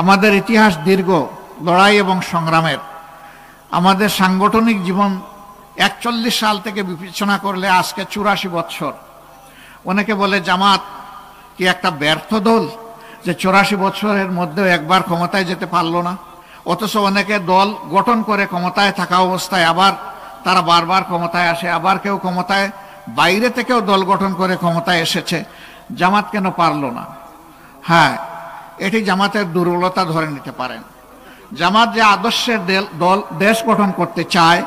আমাদের ইতিহাস দীর্ঘ লড়াই এবং সংগ্রামের। আমাদের সাংগঠনিক জীবন 41 সাল থেকে বিবেচনা করলে আজকে 84 বছর। অনেকে বলে জামাত কি একটা ব্যর্থ দল যে 84 বছরের মধ্যেও একবার ক্ষমতায় যেতে পারলো না, অথচ অনেকে দল গঠন করে ক্ষমতায় থাকা অবস্থায় আবার তারা বারবার ক্ষমতায় আসে, আবার কেউ ক্ষমতায় বাইরে থেকেও দল গঠন করে ক্ষমতায় এসেছে। জামাত কেন পারলো না? হ্যাঁ, এটি জামাতের দুর্বলতা ধরে নিতে পারেন। জামাত যে আদর্শের দল দেশ গঠন করতে চায়,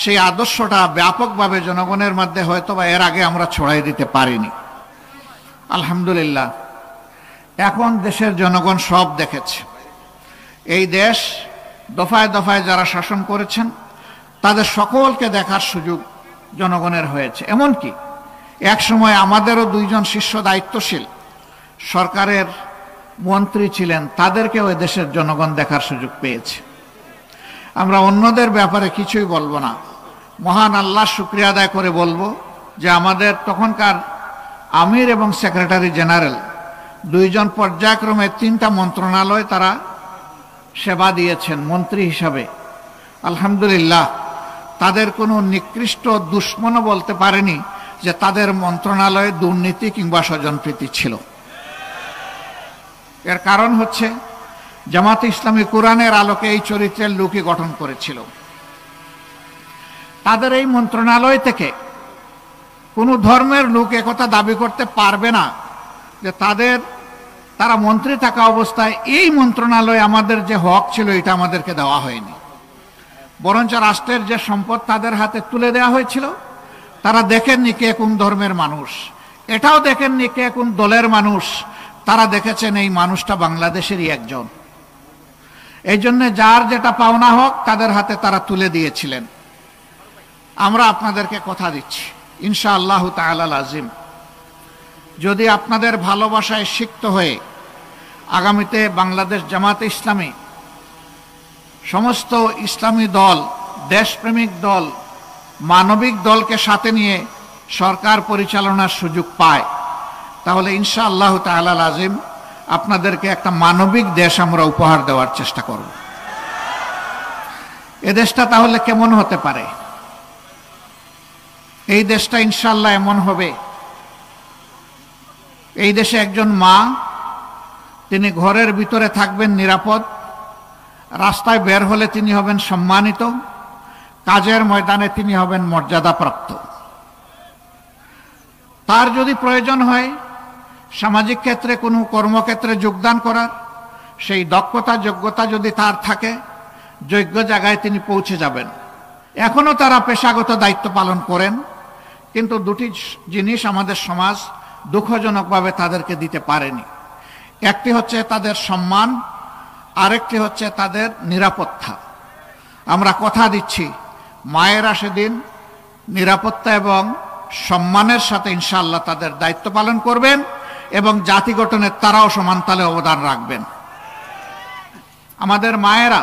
সেই আদর্শটা ব্যাপকভাবে জনগণের মধ্যে হয়তো বা এর আগে আমরা ছড়াই দিতে পারিনি। আলহামদুলিল্লাহ, এখন দেশের জনগণ সব দেখেছে। এই দেশ দফায় দফায় যারা শাসন করেছেন তাদের সকলকে দেখার সুযোগ জনগণের হয়েছে। এমনকি এক সময় আমাদেরও 2 জন শীর্ষ দায়িত্বশীল সরকারের মন্ত্রী ছিলেন, তাদেরকেও দেশের জনগণ দেখার সুযোগ পেয়েছে। আমরা অন্যদের ব্যাপারে কিছুই বলবো না, মহান আল্লাহ শুকরিয়া আদায় করে বলবো যে আমাদের তখনকার আমির এবং সেক্রেটারি জেনারেল 2 জন পর্যায়ক্রমে 3টা মন্ত্রণালয় তারা সেবা দিয়েছেন মন্ত্রী হিসাবে। আলহামদুলিল্লাহ, তাদের কোনো নিকৃষ্ট দুশ্মনও বলতে পারেনি যে তাদের মন্ত্রণালয়ে দুর্নীতি কিংবা স্বজনপ্রীতি ছিল। এর কারণ হচ্ছে জামাতে ইসলামী কোরআনের আলোকে এই চরিত্রের লোকই গঠন করেছিল। তাদের এই মন্ত্রণালয় থেকে কোনো ধর্মের লোক একথা দাবি করতে পারবে না যে তারা মন্ত্রী থাকা অবস্থায় এই মন্ত্রণালয়ে আমাদের যে হক ছিল এটা আমাদেরকে দেওয়া হয়নি। বরঞ্চ রাষ্ট্রের যে সম্পদ তাদের হাতে তুলে দেওয়া হয়েছিল, তারা দেখেননি কে কোন ধর্মের মানুষ, এটাও দেখেননি কে কোন দলের মানুষ, তারা দেখেছেন এই মানুষটা বাংলাদেশেরই একজন। এই জন্য যার যেটা পাওনা হক তাদের হাতে তারা তুলে দিয়েছিলেন। আমরা আপনাদেরকে কথা দিচ্ছি ইনশাআল্লাহু তাআলা আজিম, যদি আপনাদের ভালোবাসায় সিক্ত হয়ে আগামীতে বাংলাদেশ জামাতে ইসলামী সমস্ত ইসলামী দল, দেশপ্রেমিক দল, মানবিক দলকে সাথে নিয়ে সরকার পরিচালনার সুযোগ পায়, তাহলে ইনশাআল্লাহু তাআলা আজিম আপনাদেরকে একটা মানবিক দেশ আমরা উপহার দেওয়ার চেষ্টা করব। এ দেশটা তাহলে কেমন হতে পারে? এই দেশটা ইনশাআল্লাহ এমন হবে, এই দেশে একজন মা, তিনি ঘরের ভিতরে থাকবেন নিরাপদ, রাস্তায় বের হলে তিনি হবেন সম্মানিত, কাজের ময়দানে তিনি হবেন মর্যাদাপ্রাপ্ত। তার যদি প্রয়োজন হয় সামাজিক ক্ষেত্রে কোনো কর্মক্ষেত্রে যোগদান করার, সেই দক্ষতা যোগ্যতা যদি তার থাকে, যোগ্য জায়গায় তিনি পৌঁছে যাবেন। এখনো তারা পেশাগত দায়িত্ব পালন করেন, কিন্তু 2টি জিনিস আমাদের সমাজ দুঃখজনকভাবে তাদেরকে দিতে পারেনি। একটি হচ্ছে তাদের সম্মান, আরেকটি হচ্ছে তাদের নিরাপত্তা। আমরা কথা দিচ্ছি মায়েরা সেদিন নিরাপত্তা এবং সম্মানের সাথে ইনশাআল্লাহ তাদের দায়িত্ব পালন করবেন এবং জাতি গঠনে তারাও সমান তালে অবদান রাখবেন। আমাদের মায়েরা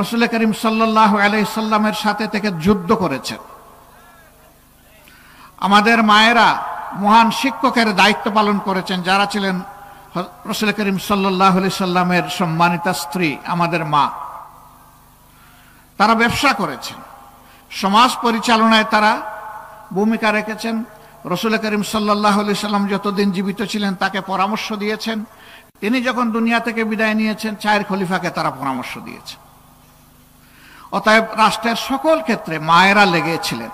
রাসূল করিম সাল্লাল্লাহু আলাইহি সাল্লামের সাথে থেকে যুদ্ধ করেছেন। আমাদের মায়েরা মহান শিক্ষকের দায়িত্ব পালন করেছেন, যারা ছিলেন রাসূল করিম সাল্লাল্লাহু আলাইহি সাল্লামের সম্মানিতা স্ত্রী আমাদের মা। তারা ব্যবসা করেছেন, সমাজ পরিচালনায় তারা ভূমিকা রেখেছেন। রাসূল করিম সাল্লাল্লাহু আলাইহি সাল্লাম যতদিন জীবিত ছিলেন তাকে পরামর্শ দিয়েছেন, তিনি যখন দুনিয়া থেকে বিদায় নিয়েছেন 4 খলিফাকে তারা পরামর্শ দিয়েছেন। অতএব রাষ্ট্রের সকল ক্ষেত্রে মায়েরা লেগেছিলেন।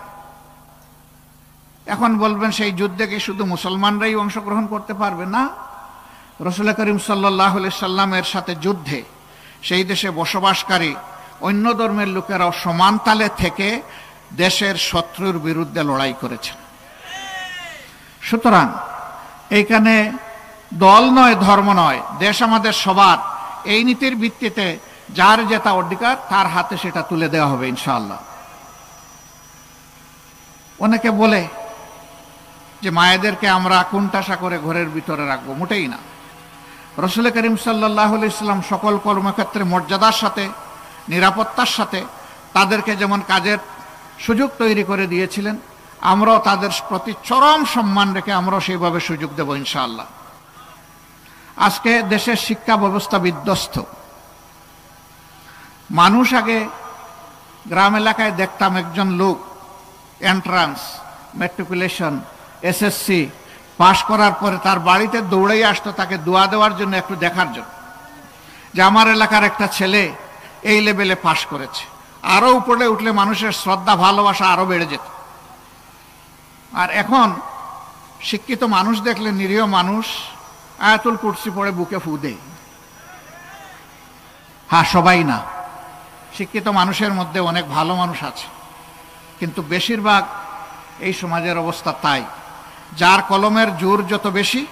এখন বলবেন সেই যুদ্ধে কি শুধু মুসলমানরাই অংশগ্রহণ করতে পারবে? না, রাসূল করিম সাল্লাল্লাহু আলাইহি সাল্লামের সাথে যুদ্ধে সেই দেশে বসবাসকারী অন্য ধর্মের লোকেরাও সমান তালে থেকে দেশের শত্রুর বিরুদ্ধে লড়াই করেছেন। সুতরাং এইখানে দল নয়, ধর্ম নয়, দেশ আমাদের সবার। এই নীতির ভিত্তিতে যার যেটা অধিকার তার হাতে সেটা তুলে দেওয়া হবে ইনশাআল্লাহ। অনেকে বলে যে মায়েদেরকে আমরা কোণঠাসা করে ঘরের ভিতরে রাখবো, মোটেই না। রাসূল করিম সাল্লাল্লাহু আলাইহি সাল্লাম সকল কর্মক্ষেত্রে মর্যাদার সাথে, নিরাপত্তার সাথে তাদেরকে যেমন কাজের সুযোগ তৈরি করে দিয়েছিলেন, আমরাও তাদের প্রতি চরম সম্মান রেখে আমরাও সেইভাবে সুযোগ দেব ইনশাআল্লাহ। আজকে দেশের শিক্ষা ব্যবস্থা বিধ্বস্ত। মানুষ আগে গ্রাম এলাকায় দেখতাম একজন লোক এন্ট্রান্স, ম্যাট্রিকুলেশন, এসএসসি পাশ করার পরে তার বাড়িতে দৌড়েই আসতো তাকে দোয়া দেওয়ার জন্য, একটু দেখার জন্য যে আমার এলাকার একটা ছেলে এই লেভেলে পাশ করেছে। আরো উপরে উঠলে মানুষের শ্রদ্ধা ভালোবাসা আরো বেড়ে যেত। আর এখন শিক্ষিত মানুষ দেখলে নিরীহ মানুষ আয়াতুল কুরসি পড়ে বুকে ফু দেয়। হ্যাঁ, সবাই না, শিক্ষিত মানুষের মধ্যে অনেক ভালো মানুষ আছে, কিন্তু বেশিরভাগ এই সমাজের অবস্থা তাই। যার কলমের জোর যত বেশি,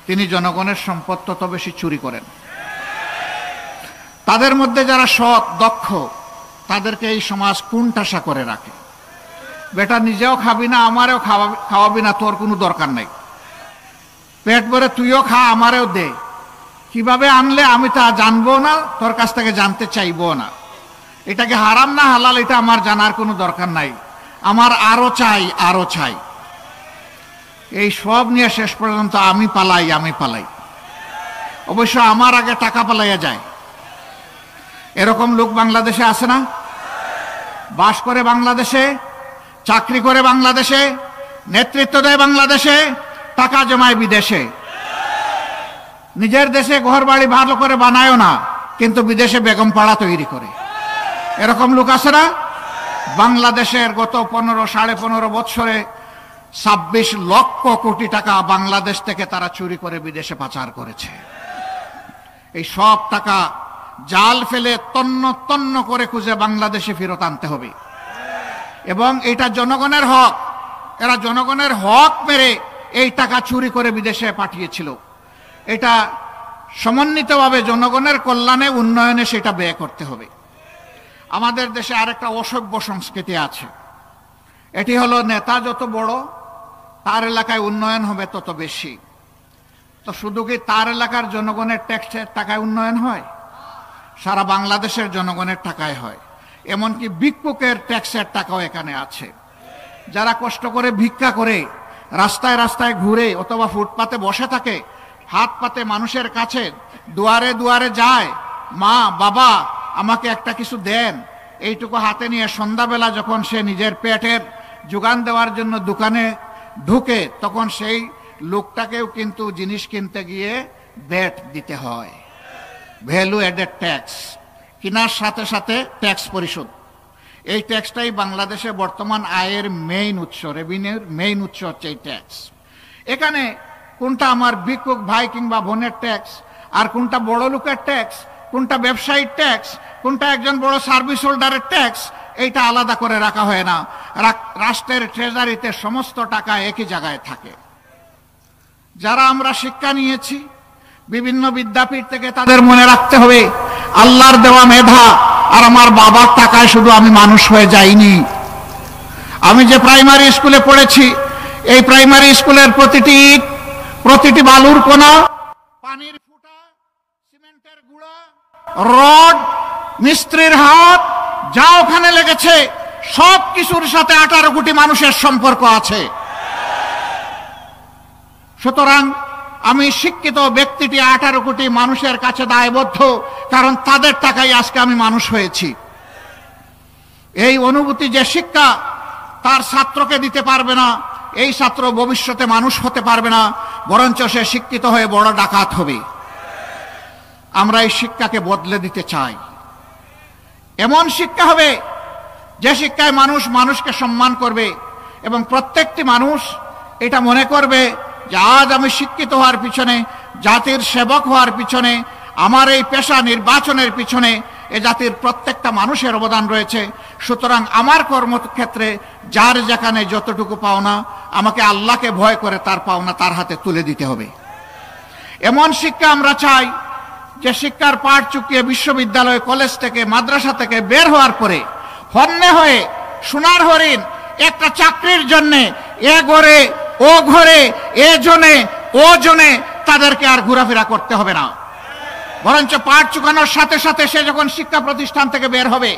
তিনি জনগণের সম্পদ তত বেশি চুরি করেন। তাদের মধ্যে যারা সৎ দক্ষ, তাদেরকে এই সমাজ কুণ্ঠাসা করে রাখে। বেটা নিজেও খাবি না, আমারেও খাওয়াবি না, তোর কোনো দরকার নাই, পেট ভরে তুইও খা, আমারেও দে। কিভাবে আনলে আমি তা জানবো না, তোর কাছ থেকে জানতে চাইবো না। এটাকে হারাম না হালাল এটা আমার জানার কোনো দরকার নাই, আমার আরো চাই, আরো চাই। এই সব নিয়ে শেষ পর্যন্ত আমি পালাই। অবশ্য আমার আগে টাকা পালাইয়া যায়। এরকম লোক বাংলাদেশে আছে না? বাস করে বাংলাদেশে, চাকরি করে বাংলাদেশে, নেতৃত্ব দেয় বাংলাদেশে, টাকা জমায় বিদেশে। নিজের দেশে ঘর বাড়ি ভালো করে বানায়ও না, কিন্তু বিদেশে বেগম পাড়া তৈরি করে। এরকম লোক আছে না? বাংলাদেশের গত 15-15.5 বছরে 26 লক্ষ কোটি টাকা বাংলাদেশ থেকে তারা চুরি করে বিদেশে পাচার করেছে। এই সব টাকা জাল ফেলে তন্ন তন্ন করে খুঁজে বাংলাদেশে ফেরত আনতে হবে। এবং এটা জনগণের হক, এরা জনগণের হক মেরে এই টাকা চুরি করে বিদেশে পাঠিয়েছিল। এটা সমন্বিতভাবে জনগণের কল্যাণে উন্নয়নে সেটা ব্যয় করতে হবে। আমাদের দেশে আরেকটা অসভ্য সংস্কৃতি আছে, এটি হলো নেতা যত বড় তার এলাকায় উন্নয়ন হবে তত বেশি। তো শুধু কি তার এলাকার জনগণের ট্যাক্সের টাকায় উন্নয়ন হয়? সারা বাংলাদেশের জনগণের টাকায় হয়। এমনকি ভিক্ষুকের ট্যাক্সের টাকাও এখানে আছে। যারা কষ্ট করে ভিক্ষা করে রাস্তায় রাস্তায় ঘুরে অথবা ফুটপাতে বসে থাকে, হাত পাতে মানুষের কাছে দুয়ারে দুয়ারে যায়, মা বাবা আমাকে একটা কিছু দেন, এইটুকু হাতে নিয়ে সন্ধ্যাবেলা যখন সে নিজের পেটের যোগান দেওয়ার জন্য দোকানে ঢুকে, তখন সেই লোকটাকেও কিন্তু জিনিস কিনতে গিয়ে ভ্যাট দিতে হয়, ভ্যালু এডেড ট্যাক্স। কেনার সাথে সাথে ট্যাক্স পরিশোধ। এই ট্যাক্সটাই বাংলাদেশে বর্তমান আয়ের মেইন উৎস, রেভিনিউর মেইন উৎস হচ্ছে এই ট্যাক্স। এখানে কোনটা আমার ভিক্ষুক ভাই কিংবা বোনের ট্যাক্স, আর কোনটা বড় লোকের ট্যাক্স, কোনটা ব্যবসায়ীর ট্যাক্স, কোনটা একজন বড় সার্ভিস হোল্ডারের ট্যাক্স, এইটা আলাদা করে রাখা হয় না। রাষ্ট্রের ট্রেজারিতে সমস্ত টাকা একই জায়গায় থাকে। যারা আমরা শিক্ষা নিয়েছি বিভিন্ন বিদ্যাপীঠ থেকে, তাদের মনে রাখতে হবে আল্লাহর দেওয়া মেধা আর আমার বাবার টাকায় শুধু আমি মানুষ হয়ে যাইনি। আমি যে প্রাইমারি স্কুলে পড়েছি, এই প্রাইমারি স্কুলের প্রতিটি বালুর কোনা, পানির ফুটা, সিমেন্টের গুঁড়া, রড, মিস্ত্রির হাত যা ওখানে লেগেছে, সব কিছুর সাথে 18 কোটি মানুষের সম্পর্ক আছে। সুতরাং আমি শিক্ষিত ব্যক্তিটি 18 কোটি মানুষের কাছে দায়বদ্ধ, কারণ তাদের টাকায় আজকে আমি মানুষ হয়েছি। এই অনুভূতি যে শিক্ষা তার ছাত্রকে দিতে পারবে না, এই ছাত্র ভবিষ্যতে মানুষ হতে পারবে না, বরঞ্চ সে শিক্ষিত হয়ে বড় ডাকাত হবে। আমরা এই শিক্ষাকে বদলে দিতে চাই। এমন শিক্ষা হবে যে শিক্ষায় মানুষ মানুষকে সম্মান করবে এবং প্রত্যেকটি মানুষ এটা মনে করবে যে আজ আমি শিক্ষিত হওয়ার পিছনে, জাতির সেবক হওয়ার পিছনে, আমার এই পেশা নির্বাচনের পিছনে এ জাতির প্রত্যেকটা মানুষের অবদান রয়েছে। সুতরাং আমার কর্মক্ষেত্রে যার যেখানে যতটুকু পাওনা, আমাকে আল্লাহকে ভয় করে তার পাওনা তার হাতে তুলে দিতে হবে। এমন শিক্ষা আমরা চাই যে শিক্ষার পাঠ চুকিয়ে বিশ্ববিদ্যালয়, কলেজ থেকে, মাদ্রাসা থেকে বের হওয়ার পরে হন্যে হয়ে সোনার হরিণ একটা চাকরির জন্য এ ঘরে ও ঘরে, এ জনে ও জনে তাদেরকে আর ঘোরাফেরা করতে হবে না। বরঞ্চ পাঠ চুকানোর সাথে সাথে সে যখন শিক্ষা প্রতিষ্ঠান থেকে বের হবে,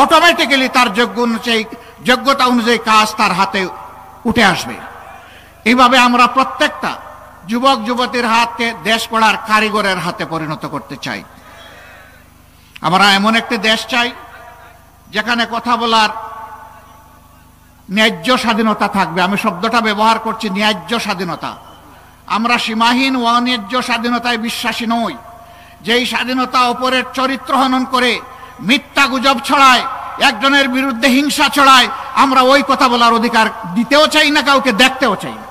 অটোমেটিক্যালি তার যোগ্যতা অনুযায়ী কাজ তার হাতে উঠে আসবে। এইভাবে আমরা প্রত্যেকটা যুবক যুবতীর হাতকে দেশ গড়ার কারিগরের হাতে পরিণত করতে চাই। আমরা এমন একটি দেশ চাই যেখানে কথা বলার ন্যায্য স্বাধীনতা থাকবে। আমি শব্দটা ব্যবহার করছি, ন্যায্য স্বাধীনতা। আমরা সীমাহীন ও অন্যায্য স্বাধীনতায় বিশ্বাসী নই, যেই স্বাধীনতা অপরের চরিত্র হনন করে মিথ্যা গুজব ছড়ায়, একজনের বিরুদ্ধে হিংসা ছড়ায়, আমরা ওই কথা বলার অধিকার দিতেও চাই না, কাউকে দেখতেও চাই না।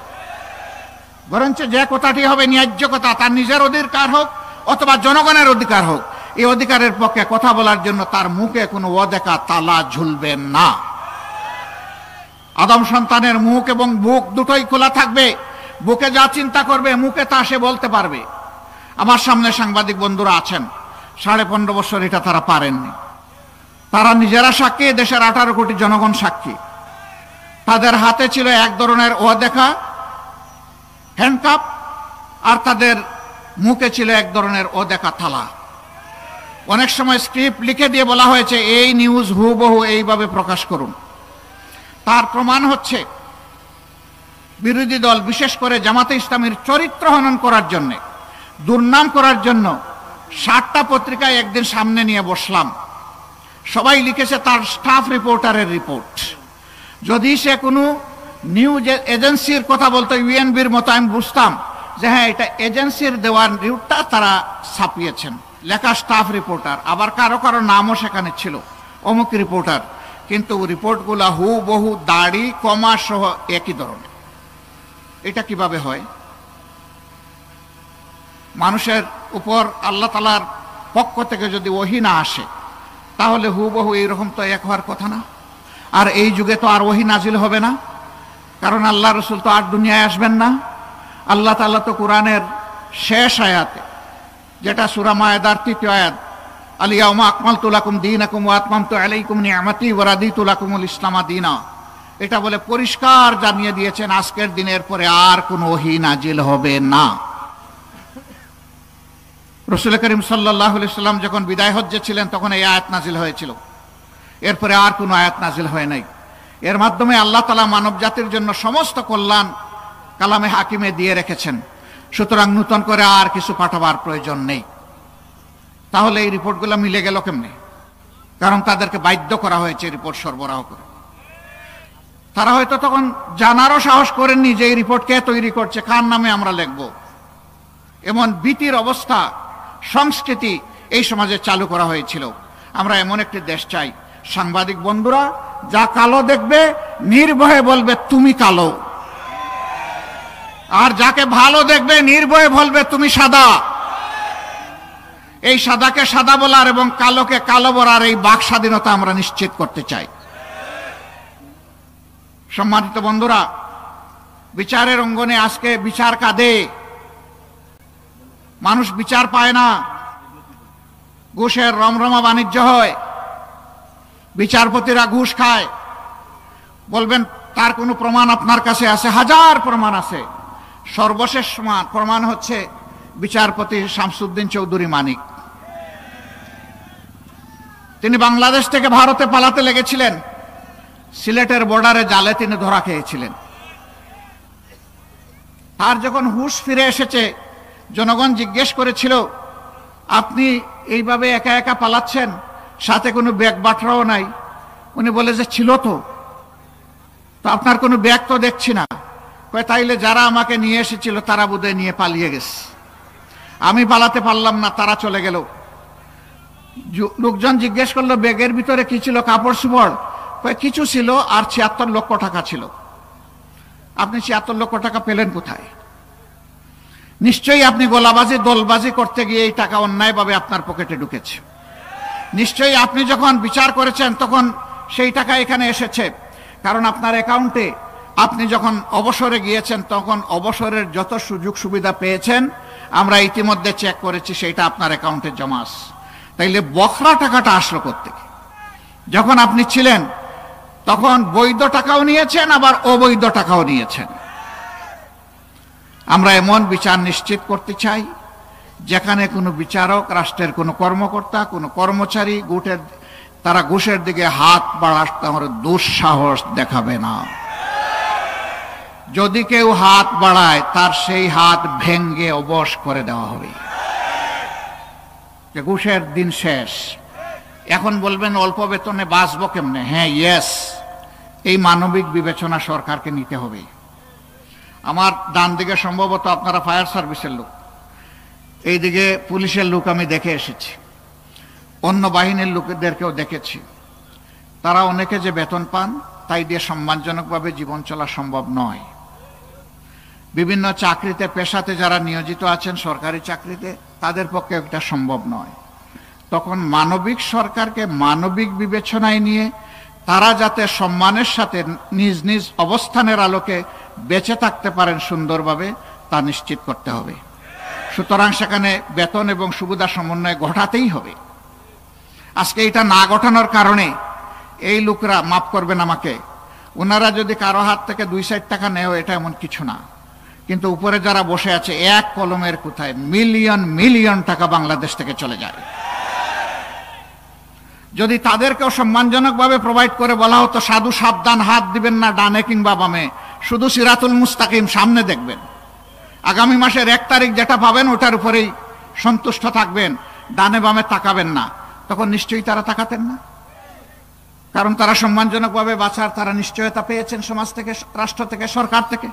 বরঞ্চ যে কথাটি হবে ন্যায্য কথা, তার নিজের অধিকার হোক অথবা জনগণের অধিকার হোক, এই অধিকারের পক্ষে কথা বলার জন্য তার মুখে কোনো অদেখা তালা ঝুলবে না। আদম সন্তানের মুখ এবং বুক দুটোই খোলা থাকবে। বুকে যা চিন্তা করবে মুখে তা সে বলতে পারবে। আমার সামনে সাংবাদিক বন্ধুরা আছেন, 15.5 বছর এটা তারা পারেননি। তারা নিজেরা সাক্ষী, দেশের 18 কোটি জনগণ সাক্ষী। তাদের হাতে ছিল এক ধরনের অদেখা হ্যান্ডকাপ, আর তাদের মুখে ছিল এক ধরনের অদেখা থালা। অনেক সময় স্ক্রিপ্ট লিখে দিয়ে বলা হয়েছে এই নিউজ হুবহু এইভাবে প্রকাশ করুন। তার প্রমাণ হচ্ছে বিরোধী দল, বিশেষ করে জামাতে ইসলামীর চরিত্র হনন করার জন্য, দুর্নাম করার জন্য 60টা পত্রিকায় একদিন সামনে নিয়ে বসলাম। সবাই লিখেছে তার স্টাফ রিপোর্টারের রিপোর্ট। যদি সে কোনো নিউজ এজেন্সির কথা বলতো, ইউএনবির মতো, আমি বুঝতাম যে হ্যাঁ এটা এজেন্সির দেওয়ার নিউজটা তারা ছাপিয়েছেন, লেখা স্টাফ রিপোর্টার। আবার কারো কারো নামও সেখানে ছিল, অমুক রিপোর্টার। কিন্তু রিপোর্টগুলা হুবহু দাড়ি কমা সহ একই ধরনের। এটা কিভাবে হয়? মানুষের উপর আল্লাহ তাআলার পক্ষ থেকে যদি ওহী না আসে, তাহলে হুবহু এইরকম তো এক হওয়ার কথা না। আর এই যুগে তো আর ওহী নাজিল হবে না, কারণ আল্লাহ রসুল তো আর দুনিয়ায় আসবেন না। আল্লাহ তাআলা তো কোরআনের শেষ আয়াতে, যেটা সূরা মায়েদার 3য় আয়াত, আল-ইয়াওমা আকমালতু লাকুম দীনাকুম ওয়া আতমামতু আলাইকুম নি'মাতি ওয়া রাদিতু লাকুমুল ইসলামা দীনা, এটা বলে পরিষ্কার জানিয়ে দিয়েছেন আজকের দিনের পরে আর কোনো ওহী নাজিল হবে না। রাসূল করিম সাল্লাল্লাহু আলাইহি সাল্লাম যখন বিদায় হজ্জে ছিলেন তখন এই আয়াত নাজিল হয়েছিল। এরপরে আর কোনো আয়াত নাজিল হয় নাই। এর মাধ্যমে আল্লাহ তাআলা মানব জাতির জন্য সমস্ত কল্যাণ কালামে হাকিমে দিয়ে রেখেছেন। সুতরাং নতুন করে আর কিছু পাঠাবার প্রয়োজন নেই। তাহলে এই রিপোর্টগুলো মিলে গেল কেমনে? কারণ তাদেরকে বাধ্য করা হয়েছে রিপোর্ট সরবরাহ করে। তারা হয়তো তখন জানারও সাহস করেননি যে এই রিপোর্ট কে তৈরি করছে, কার নামে আমরা লিখব। এমন ভীতির অবস্থা, সংস্কৃতি এই সমাজে চালু করা হয়েছিল। আমরা এমন একটি দেশ চাই, সাংবাদিক বন্ধুরা যা কালো দেখবে নির্ভয়ে বলবে তুমি কালো, আর যাকে ভালো দেখবে নির্ভয়ে বলবে তুমি সাদা। এই সাদাকে সাদা বলার এবং কালোকে কালো বলার এই বাক স্বাধীনতা আমরা নিশ্চিত করতে চাই। সম্মানিত বন্ধুরা, বিচারের অঙ্গনে আজকে বিচার কাঁদে, মানুষ বিচার পায় না, ঘুষের রমরমা বাণিজ্য হয়, বিচারপতিরা ঘুষ খায়। বলবেন তার কোনো প্রমাণ আপনার কাছে আছে? হাজার প্রমাণ আছে। সর্বশেষ প্রমাণ হচ্ছে বিচারপতি শামসুদ্দিন চৌধুরী মানিক। তিনি বাংলাদেশ থেকে ভারতে পালাতে লেগেছিলেন, সিলেটের বর্ডারে জালে তিনি ধরা খেয়েছিলেন। তার যখন হুঁশ ফিরে এসেছে, জনগণ জিজ্ঞেস করেছিল আপনি এইভাবে একা একা পালাচ্ছেন, সাথে কোনো ব্যাগ বাটরাও নাই। উনি বলে যে ছিল তো আপনার কোনো ব্যাগ তো দেখছি না। তাইলে যারা আমাকে নিয়ে এসেছিল তারা বোধহয় নিয়ে পালিয়ে গেছে, আমি পালাতে পারলাম না, তারা চলে গেল। লোকজন জিজ্ঞেস করলো ব্যাগের ভিতরে কি ছিল? কাপড় চোপড়? কিছু ছিল, আর 76 লক্ষ টাকা ছিল। আপনি 76 লক্ষ টাকা পেলেন কোথায়? নিশ্চয়ই আপনি গোলাবাজি দলবাজি করতে গিয়ে এই টাকা অন্যায়ভাবে আপনার পকেটে ঢুকেছে। নিশ্চয়ই আপনি যখন বিচার করেছেন তখন সেই টাকা এখানে এসেছে, কারণ আপনার অ্যাকাউন্টে আপনি যখন অবসরে গিয়েছেন তখন অবসরের যত সুযোগ সুবিধা পেয়েছেন আমরা ইতিমধ্যে চেক করেছি, সেইটা আপনার অ্যাকাউন্টে জমা আছে। তাইলে বখরা টাকাটা আসলো কোত্থেকে? যখন আপনি ছিলেন তখন বৈধ টাকাও নিয়েছেন, আবার অবৈধ টাকাও নিয়েছেন। আমরা এমন বিচার নিশ্চিত করতে চাই যেখানে কোনো বিচারক, রাষ্ট্রের কোনো কর্মকর্তা, কোনো কর্মচারী তারা ঘুষের দিকে হাত বাড়াতে আমার দুঃসাহস দেখাবে না। যদি কেউ হাত বাড়ায় তার সেই হাত ভেঙ্গে অবশ করে দেওয়া হবে। যে ঘুষের দিন শেষ। এখন বলবেন অল্প বেতনে বাঁচবো কেমনে? হ্যাঁ, ইয়েস, এই মানবিক বিবেচনা সরকারকে নিতে হবে। আমার ডান দিকে সম্ভবত আপনারা ফায়ার সার্ভিসের লোক, এইদিকে পুলিশের লোক আমি দেখে এসেছি, অন্য বাহিনীর লোকদেরকেও দেখেছি। তারা অনেকে যে বেতন পান তাই দিয়ে সম্মানজনকভাবে জীবন চলা সম্ভব নয়। বিভিন্ন চাকরিতে পেশাতে যারা নিয়োজিত আছেন সরকারি চাকরিতে, তাদের পক্ষে এটা সম্ভব নয়। তখন মানবিক সরকারকে মানবিক বিবেচনায় নিয়ে তারা যাতে সম্মানের সাথে নিজ নিজ অবস্থানের আলোকে বেঁচে থাকতে পারেন সুন্দরভাবে, তা নিশ্চিত করতে হবে। সুতরাং সেখানে বেতন এবং সুবিধা সমন্বয় ঘটাতেই হবে। আজকে এটা না ঘটানোর কারণে এই লোকরা, মাফ করবেন আমাকে, ওনারা যদি কারো হাত থেকে 2-4 টাকা নেয় এটা এমন কিছু না, কিন্তু উপরে যারা বসে আছে এক কলমের কোথায় মিলিয়ন মিলিয়ন টাকা বাংলাদেশ থেকে চলে যায়। যদি তাদেরকেও সম্মানজনকভাবে প্রোভাইড করে বলা হতো সাধু সাবধান, হাত দিবেন না ডানে কিংবা বামে, শুধু সিরাতুল মুস্তাকিম সামনে দেখবেন, আগামী মাসের 1 তারিখ যেটা পাবেন ওটার উপরেই সন্তুষ্ট থাকবেন, ডানে বামে তাকাবেন না, তখন নিশ্চয়ই তারা তাকাতেন না। কারণ তারা সম্মানজনকভাবে বাঁচার তারা নিশ্চয়তা পেয়েছেন সমাজ থেকে, রাষ্ট্র থেকে, সরকার থেকে।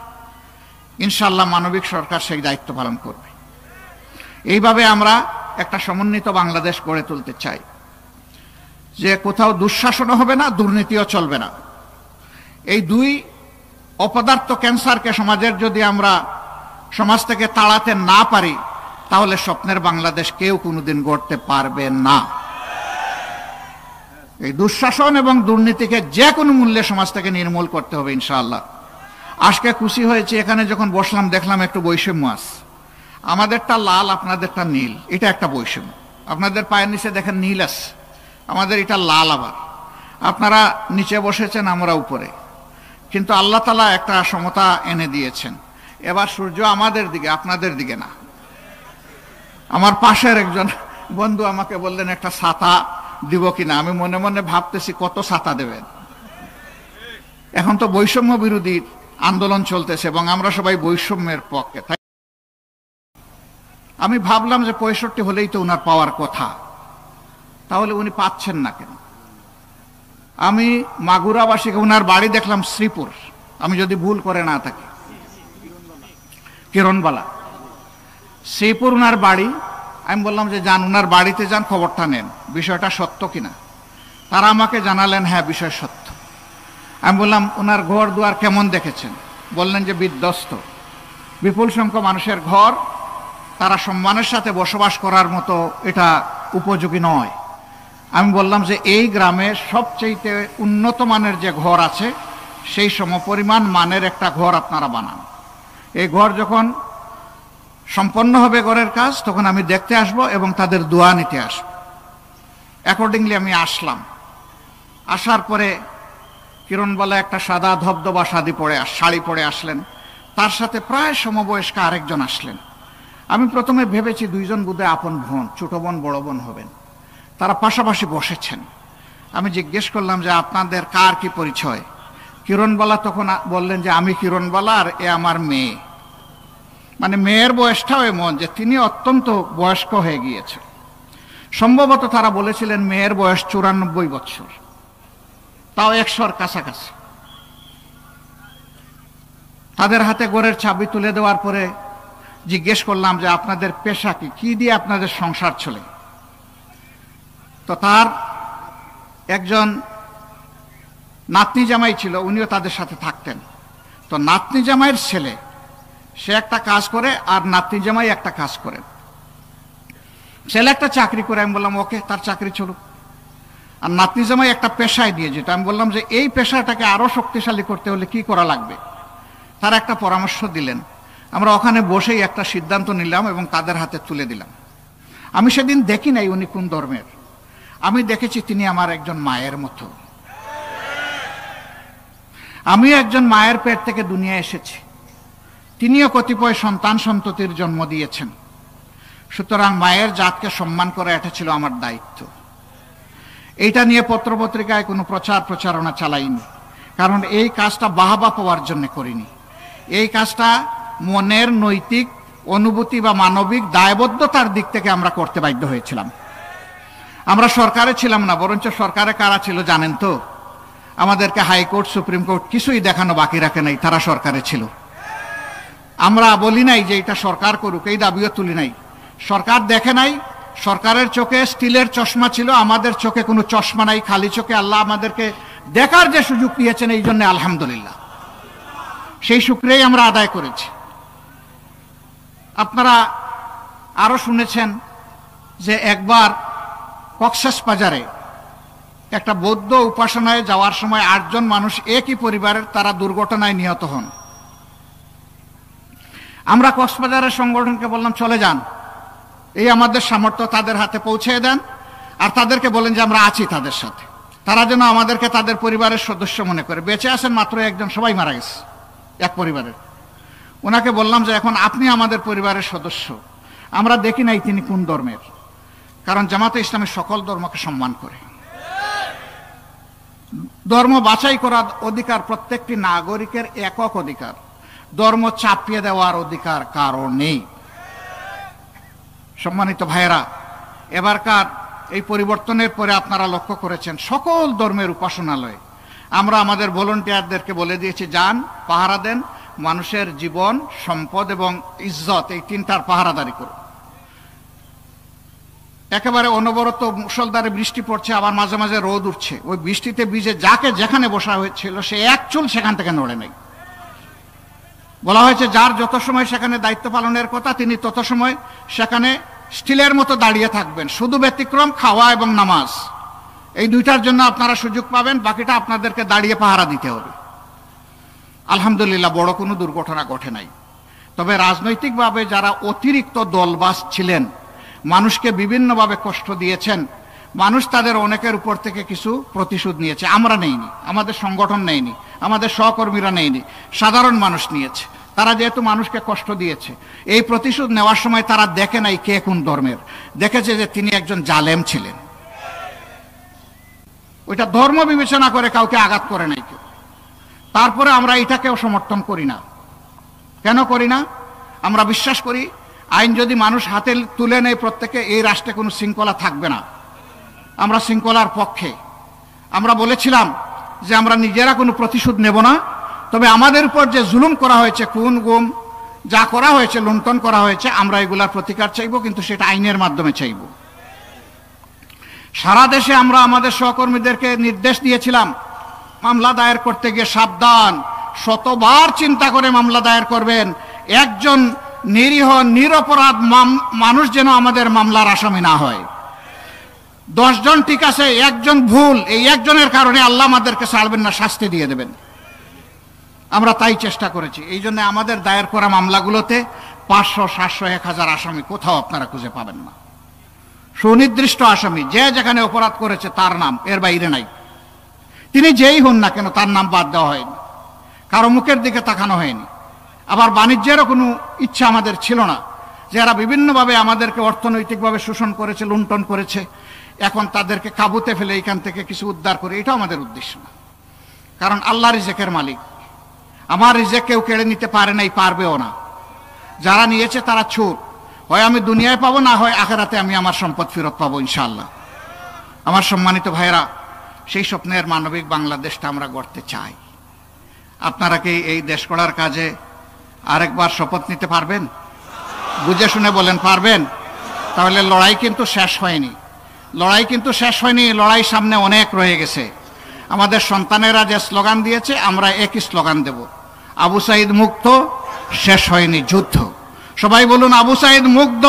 ইনশাআল্লাহ মানবিক সরকার সেই দায়িত্ব পালন করবে। এইভাবে আমরা একটা সমন্বিত বাংলাদেশ গড়ে তুলতে চাই, যে কোথাও দুঃশাসনও হবে না, দুর্নীতিও চলবে না। এই দুই অপদার্থ ক্যান্সারকে সমাজের যদি আমরা সমাজ থেকে তাড়াতে না পারি, তাহলে স্বপ্নের বাংলাদেশ কেউ কোনোদিন গড়তে পারবে না। এই দুঃশাসন এবং দুর্নীতিকে যে কোনো মূল্যে সমাজ থেকে নির্মূল করতে হবে ইনশাআল্লাহ। আজকে খুশি হয়েছে, এখানে যখন বসলাম দেখলাম একটু বৈষম্য আছে। আমাদেরটা লাল, আপনাদেরটা নীল, এটা একটা বৈষম্য। আপনাদের পায়ের নিচে দেখেন নীল আছে, আমাদের এটা লাল। আবার আপনারা নিচে বসেছেন, আমরা উপরে, কিন্তু আল্লাহ তাআলা একটা সমতা এনে দিয়েছেন। এবার সূর্য আমাদের দিকে, আপনাদের দিকে না। আমার পাশের একজন বন্ধু আমাকে বললেন একটা ছাতা দিব কিনা। আমি মনে মনে ভাবতেছি কত ছাতা দেবেন। এখন তো বৈষম্য বিরোধী আন্দোলন চলতেছে এবং আমরা সবাই বৈষম্যের পক্ষে। তাই আমি ভাবলাম যে 65 হলেই তো উনার পাওয়ার কথা, তাহলে উনি পাচ্ছেন না কেন? আমি মাগুরাবাসীকে, উনার বাড়ি দেখলাম শ্রীপুর, আমি যদি ভুল করে না থাকি, কিরণবালা, শ্রীপুর উনার বাড়ি। আমি বললাম যে যান, উনার বাড়িতে যান, খবরটা নেন, বিষয়টা সত্য কিনা। তারা আমাকে জানালেন হ্যাঁ বিষয় সত্য। আমি বললাম ওনার ঘর দুয়ার কেমন দেখেছেন? বললেন যে বিধ্বস্ত, বিপুল সংখ্যক মানুষের ঘর, তারা সম্মানের সাথে বসবাস করার মতো এটা উপযোগী নয়। আমি বললাম যে এই গ্রামে সবচেয়ে উন্নত মানের যে ঘর আছে সেই সমপরিমাণ মানের একটা ঘর আপনারা বানান। এই ঘর যখন সম্পন্ন হবে ঘরের কাজ, তখন আমি দেখতে আসব এবং তাদের দোয়া নিতে আসব। অ্যাকর্ডিংলি আমি আসলাম। আসার পরে কিরণবালা একটা সাদা ধবধবা শাড়ি পরে আসলেন, তার সাথে প্রায় সমবয়স্ক আরেকজন আসলেন। আমি প্রথমে ভেবেছি দুইজন বোধহয় আপন বোন, ছোট বোন বড় বোন হবেন। তারা পাশাপাশি বসেছেন। আমি জিজ্ঞেস করলাম যে আপনাদের কার কি পরিচয়? কিরণবালা তখন বললেন যে আমি কিরণবালা আর এ আমার মেয়ে। মানে মেয়ের বয়সটাও এমন যে তিনি অত্যন্ত বয়স্ক হয়ে গিয়েছেন। সম্ভবত তারা বলেছিলেন মেয়ের বয়স 94 বছর, তাও 100-র কাছাকাছি। তাদের হাতে ঘরের চাবি তুলে দেওয়ার পরে জিজ্ঞেস করলাম যে আপনাদের পেশা কি, কি দিয়ে আপনাদের সংসার চলে? তো তার একজন নাতনি জামাই ছিল, উনিও তাদের সাথে থাকতেন। তো নাতনি জামাইয়ের ছেলে, সে একটা কাজ করে আর নাতনি জামাই একটা কাজ করে। ছেলে একটা চাকরি করে, আমি বললাম ওকে, তার চাকরি চলুক। আর নাতনি জামাই একটা পেশায় দিয়ে যেত। আমি বললাম যে এই পেশাটাকে আরো শক্তিশালী করতে হলে কি করা লাগবে? তারা একটা পরামর্শ দিলেন। আমরা ওখানে বসেই একটা সিদ্ধান্ত নিলাম এবং তাদের হাতে তুলে দিলাম। আমি সেদিন দেখি নাই উনি কোন ধর্মের, আমি দেখেছি তিনি আমার একজন মায়ের মতো। আমি একজন মায়ের পেট থেকে দুনিয়া এসেছি, তিনিও কতিপয় সন্তান সন্ততির জন্ম দিয়েছেন। সুতরাং মায়ের জাতকে সম্মান করা এটা ছিল আমার দায়িত্ব। এইটা নিয়ে পত্রপত্রিকায় কোনো প্রচারণা চালাইনি, কারণ এই কাজটা বাহবা পাওয়ার জন্য করিনি। এই কাজটা মনের নৈতিক অনুভূতি বা মানবিক দায়বদ্ধতার দিক থেকে আমরা করতে বাধ্য হয়েছিলাম। আমরা সরকারে ছিলাম না, বরঞ্চ সরকারে কারা ছিল জানেন তো? আমাদেরকে হাইকোর্ট সুপ্রিম কোর্ট কিছুই দেখানো বাকি রাখে নাই, তারা সরকারে ছিল। আমরা বলি নাই যে এটা সরকার করুক, এই দাবিও তুলি নাই। সরকার দেখে নাই, সরকারের চোখে স্টিলের চশমা ছিল, আমাদের চোখে কোনো চশমা নাই, খালি চোখে আল্লাহ আমাদেরকে দেখার যে সুযোগ দিয়েছেন, এই জন্য আলহামদুলিল্লাহ, সেই শুকরিয়াই আমরা আদায় করেছি। আপনারা আরো শুনেছেন যে একবার কক্সবাজারে একটা বৌদ্ধ উপাসনায় যাওয়ার সময় 8 জন মানুষ একই পরিবারের, তারা দুর্ঘটনায় নিহত হন। আমরা কক্সবাজারের সংগঠনকে বললাম চলে যান, এই আমাদের সামর্থ্য, তাদের হাতে পৌঁছে দেন আর তাদেরকে বলেন যে আমরা আছি তাদের সাথে, তারা যেন আমাদেরকে তাদের পরিবারের সদস্য মনে করে। বেঁচে আছেন মাত্র একজন, সবাই মারা গেছে এক পরিবারের। ওনাকে বললাম যে এখন আপনি আমাদের পরিবারের সদস্য, আমরা দেখি নাই তিনি কোন ধর্মের, কারণ জামাতে ইসলামী সকল ধর্মকে সম্মান করে। ধর্ম বাছাই করার অধিকার প্রত্যেকটি নাগরিকের একক অধিকার, ধর্ম চাপিয়ে দেওয়ার অধিকার কারো নেই। সম্মানিত ভাইয়েরা, এবারকার এই পরিবর্তনের পরে আপনারা লক্ষ্য করেছেন সকল ধর্মের উপাসনালয়ে আমরা আমাদের ভলেন্টিয়ারদেরকে বলে দিয়েছি, যান পাহারা দেন, মানুষের জীবন, সম্পদ এবং ইজ্জত, এই তিনটার পাহারাদারি করুন। একেবারে অনবরত মুষলধারে বৃষ্টি পড়ছে, আবার মাঝে মাঝে রোদ উঠছে, ওই বৃষ্টিতে ভিজে যাকে যেখানে বসা হয়েছিল সে এক চুল সেখান থেকে নড়ে নেই। বলা হয়েছে যার যত সময় সেখানে দায়িত্ব পালনের কথা, তিনি তত সময় সেখানে স্টিলের মতো দাঁড়িয়ে থাকবেন, শুধু ব্যতিক্রম খাওয়া এবং নামাজ, এই দুইটার জন্য আপনারা সুযোগ পাবেন, বাকিটা আপনাদেরকে দাঁড়িয়ে পাহারা দিতে হবে। আলহামদুলিল্লাহ, বড় কোনো দুর্ঘটনা ঘটে নাই। তবে রাজনৈতিকভাবে যারা অতিরিক্ত দলবাজ ছিলেন, মানুষকে বিভিন্নভাবে কষ্ট দিয়েছেন, মানুষ তাদের অনেকের উপর থেকে কিছু প্রতিশোধ নিয়েছে। আমরা নেইনি, আমাদের সংগঠন নেয়নি, আমাদের সহকর্মীরা নেয়নি, সাধারণ মানুষ নিয়েছে। তারা যেহেতু মানুষকে কষ্ট দিয়েছে, এই প্রতিশোধ নেওয়ার সময় তারা দেখে নাই কে কোন ধর্মের, দেখেছে যে তিনি একজন জালেম ছিলেন। ওইটা ধর্ম বিবেচনা করে কাউকে আঘাত করে নাই কেউ। তারপরে আমরা এটাকেও সমর্থন করি না। কেন করি না? আমরা বিশ্বাস করি আইন যদি মানুষ হাতে তুলে নেয় প্রত্যেকে, এই রাষ্ট্রে কোনো শৃঙ্খলা থাকবে না। আমরা শৃঙ্খলার পক্ষে। আমরা বলেছিলাম যে আমরা নিজেরা কোনো প্রতিশোধ নেব না, তবে আমাদের উপর যে জুলুম করা হয়েছে, খুন গুম যা করা হয়েছে, লুণ্ঠন করা হয়েছে, আমরা এগুলার প্রতিকার চাইব, কিন্তু সেটা আইনের মাধ্যমে চাইব। সারা দেশে আমরা আমাদের সহকর্মীদেরকে নির্দেশ দিয়েছিলাম, মামলা দায়ের করতে গিয়ে সাবধান, শতবার চিন্তা করে মামলা দায়ের করবেন। একজন নিরীহ নিরপরাধ মানুষ যেন আমাদের মামলার আসামি না হয়। 10 জন ঠিক আছে, একজন ভুল, এই একজনের কারণে আল্লাহ আমাদেরকে ছাড়বেন না, শাস্তি দিয়ে দেবেন। আমরা তাই চেষ্টা করেছি। এই জন্য আমাদের দায়ের করা মামলাগুলোতে 500, 700, 1000 আসামি কোথাও আপনারা খুঁজে পাবেন না। সুনির্দিষ্ট আসামি, যে যেখানে অপরাধ করেছে তার নাম, এর বাইরে নাই। তিনি যেই হন না কেন, তার নাম বাদ দেওয়া হয়নি, কারো মুখের দিকে তাকানো হয়নি। আবার বাণিজ্যেরও কোনো ইচ্ছা আমাদের ছিল না, যারা বিভিন্নভাবে আমাদেরকে অর্থনৈতিকভাবে শোষণ করেছে, লুণ্ঠন করেছে, এখন তাদেরকে কাবুতে ফেলে এখান থেকে কিছু উদ্ধার করে, এটাও আমাদের উদ্দেশ্য না। কারণ আল্লাহ রিজেকের মালিক, আমার রিজেক কেউ কেড়ে নিতে পারে নাই, পারবেও না। যারা নিয়েছে তারা চোর, হয় আমি দুনিয়ায় পাবো, না হয় আখেরাতে আমি আমার সম্পদ ফেরত পাবো ইনশাআল্লাহ। আমার সম্মানিত ভাইরা, সেই স্বপ্নের মানবিক বাংলাদেশটা আমরা গড়তে চাই। আপনারা কি এই দেশ গড়ার কাজে আরেকবার শপথ নিতে পারবেন? বুঝে শুনে বলেন, পারবেন? তাহলে লড়াই কিন্তু শেষ হয়নি, লড়াই কিন্তু শেষ হয়নি, লড়াই সামনে অনেক রয়ে গেছে। আমাদের সন্তানেরা যে স্লোগান দিয়েছে, আমরা একই স্লোগান দেব, আবু সাইদ মুক্ত, শেষ হয়নি যুদ্ধ। সবাই বলুন, আবু সাইদ মুক্ত।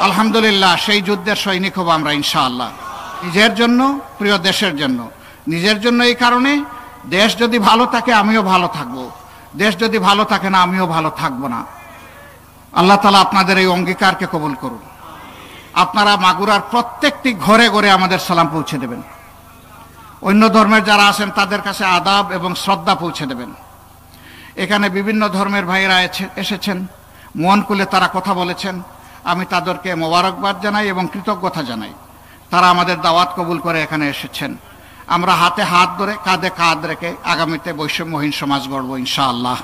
আলহামদুলিল্লাহ, সেই যুদ্ধের সৈনিক হব আমরা ইনশাআল্লাহ। নিজের জন্য, প্রিয় দেশের জন্য। নিজের জন্য এই কারণে, দেশ যদি ভালো থাকে আমিও ভালো থাকবো, দেশ যদি ভালো থাকে না আমিও ভালো থাকবো না। আল্লাহ তাআলা আপনাদের এই অঙ্গীকারকে কবুল করুন। আপনারা মাগুরার প্রত্যেকটি ঘরে ঘরে আমাদের সালাম পৌঁছে দেবেন। অন্য ধর্মের যারা আছেন তাদের কাছে আদাব এবং শ্রদ্ধা পৌঁছে দেবেন। এখানে বিভিন্ন ধর্মের ভাইয়েরা এসেছেন, মন খুলে তারা কথা বলেছেন, আমি তাদেরকে মোবারকবাদ জানাই এবং কৃতজ্ঞতা জানাই। তারা আমাদের দাওয়াত কবুল করে এখানে এসেছেন। আমরা হাতে হাত ধরে কাঁধে কাঁধ রেখে আগামীতে বৈষম্যহীন সমাজ গড়ব ইনশাআল্লাহ।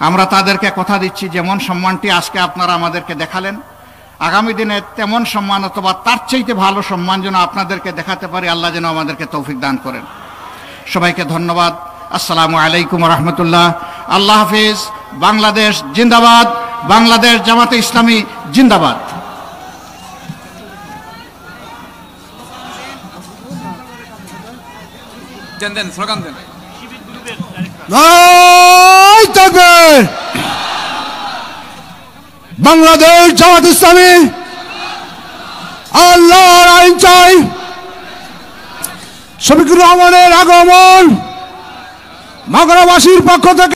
আমরা তাদেরকে কথা দিচ্ছি, যেমন সম্মানটি আজকে আপনারা আমাদেরকে দেখালেন, আগামী দিনে তেমন সম্মান অথবা তার চাইতে ভালো সম্মান যেন আপনাদেরকে দেখাতে পারি, আল্লাহ যেন আমাদেরকে তৌফিক দান করেন। সবাইকে ধন্যবাদ। আসসালামু আলাইকুম রহমতুল্লাহ। আল্লাহ হাফিজ। বাংলাদেশ জিন্দাবাদ। বাংলাদেশ জামাতে ইসলামী জিন্দাবাদ। স্লোগান দেন। বাংলাদেশ জামাত ইসলামী আল্লাহর আইন চাই। শফিকুর রহমানের আগমন মাগুরাবাসীর পক্ষ থেকে